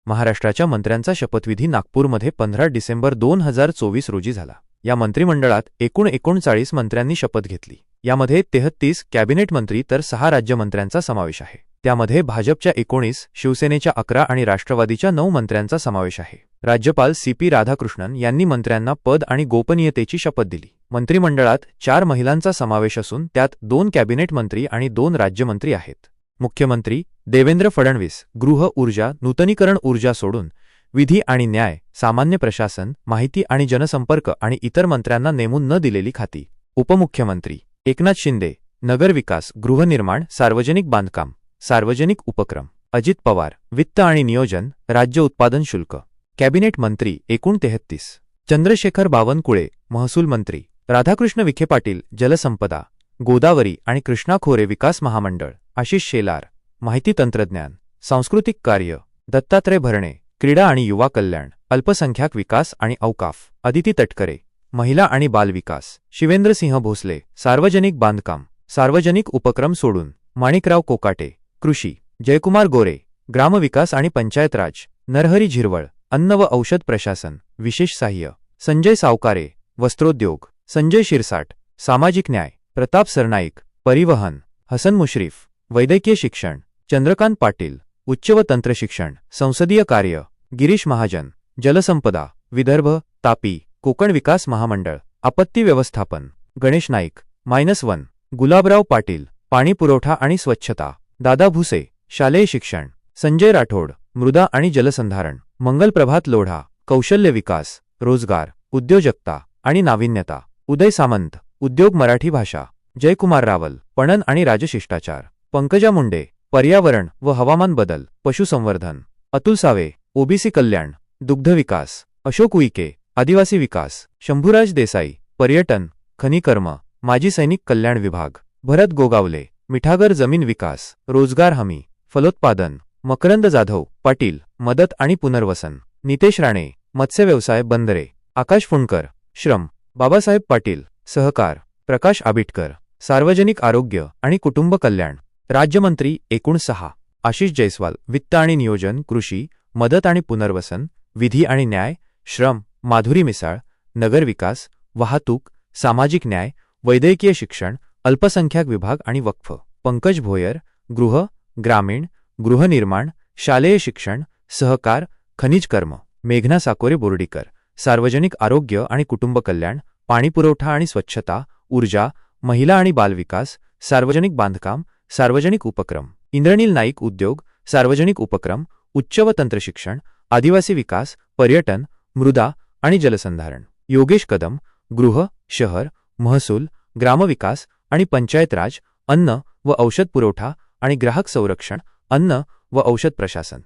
महाराष्ट्राच्या मंत्र्यांचा शपथविधी नागपूरमध्ये 15 डिसेंबर 2024 रोजी झाला। या मंत्रिमंडळात एकूण 39 मंत्र्यांनी शपथ घेतली। यामध्ये 33 कॅबिनेट मंत्री तर 6 राज्यमंत्र्यांचा समावेश आहे। त्यामध्ये भाजपच्या 19, शिवसेनेच्या 11 आणि राष्ट्रवादीच्या 9 मंत्र्यांचा समावेश आहे। राज्यपाल CP राधाकृष्णन यांनी मंत्र्यांना पद आणि गोपनीयतेची शपथ दिली। मंत्रिमंडळात 4 महिलांचा समावेश असून त्यात 2 कॅबिनेट मंत्री आणि 2 राज्यमंत्री आहेत। मुख्यमंत्री देवेंद्र फडणवीस गृह ऊर्जा नूतनीकरण ऊर्जा सोडून विधी आणि न्याय, सामान्य प्रशासन, माहिती आणि जनसंपर्क आणि इतर मंत्र्यांना नेमून न दिलेली खाती। उपमुख्यमंत्री एकनाथ शिंदे नगरविकास, गृहनिर्माण, सार्वजनिक बांधकाम, सार्वजनिक उपक्रम। अजित पवार वित्त आणि नियोजन, राज्य उत्पादन शुल्क। कॅबिनेट मंत्री एकूण 33। चंद्रशेखर बावनकुळे महसूल मंत्री, राधाकृष्ण विखे पाटील जलसंपदा, गोदावरी आणि कृष्णा खोरे विकास महामंडळ, आशिष शेलार माहिती तंत्रज्ञान, सांस्कृतिक कार्य, दत्तात्रय भरणे क्रीडा आणि युवा कल्याण, अल्पसंख्याक विकास आणि औकाफ, अदिती तटकरे महिला आणि बाल विकास, शिवेंद्रसिंह भोसले सार्वजनिक बांधकाम, सार्वजनिक उपक्रम सोडून माणिकराव कोकाटे कृषी, जयकुमार गोरे ग्रामविकास आणि पंचायत राज, नरहरी झिरवळ अन्न व औषध प्रशासन विशेष सहाय्य, संजय सावकारे वस्त्रोद्योग, संजय शिरसाट सामाजिक न्याय, प्रताप सरनाईक परिवहन, हसन मुश्रीफ वैद्यकीय शिक्षण, चंद्रकांत पाटील उच्च व तंत्र शिक्षण, संसदीय कार्य, गिरीश महाजन जलसंपदा, विदर्भ, तापी, कोकण विकास महामंडळ, आपत्ती व्यवस्थापन, गणेश नाईक -1, गुलाबराव पाटील पाणी पुरवठा आणि स्वच्छता, दादा भुसे शालेय शिक्षण, संजय राठोड मृदा आणि जलसंधारण, मंगलप्रभात लोढा कौशल्य विकास, रोजगार, उद्योजकता आणि नाविन्यता, उदय सामंत उद्योग मराठी भाषा, जयकुमार रावल पणन आणि राजशिष्टाचार, पंकजा मुंडे पर्यावरण व हवामान बदल, पशुसंवर्धन, अतुल सावे ओबीसी कल्याण, दुग्धविकास, अशोक उईके आदिवासी विकास, शंभूराज देसाई पर्यटन, खनिकर्म, माजी सैनिक कल्याण विभाग, भरत गोगावले मिठागर जमीन विकास, रोजगार हमी, फलोत्पादन, मकरंद जाधव पाटील मदत आणि पुनर्वसन, नितेश राणे मत्स्य व्यवसाय बंदरे, आकाश फुंडकर श्रम, बाबासाहेब पाटील सहकार, प्रकाश आबिटकर सार्वजनिक आरोग्य आणि कुटुंब कल्याण। राज्यमंत्री एकूण 6, आशिष जयस्वाल वित्त आणि नियोजन, कृषी, मदत आणि पुनर्वसन, विधी आणि न्याय, श्रम, माधुरी मिसाळ नगरविकास, वाहतूक, सामाजिक न्याय, वैद्यकीय शिक्षण, अल्पसंख्याक विभाग आणि वक्फ, पंकज भोयर गृह, ग्रामीण, गृहनिर्माण, शालेय शिक्षण, सहकार, खनिज कर्म, मेघना साकोरे बोर्डीकर सार्वजनिक आरोग्य आणि कुटुंब कल्याण, पाणीपुरवठा आणि स्वच्छता, ऊर्जा, महिला आणि बालविकास, सार्वजनिक बांधकाम, सार्वजनिक उपक्रम, इंद्रनील नाईक उद्योग, सार्वजनिक उपक्रम, उच्च व तंत्र शिक्षण, आदिवासी विकास, पर्यटन, मृदा आणि जलसंधारण, योगेश कदम गृह, शहर, महसूल, ग्रामविकास आणि पंचायत राज, अन्न व औषध पुरवठा आणि ग्राहक संरक्षण, अन्न व औषध प्रशासन।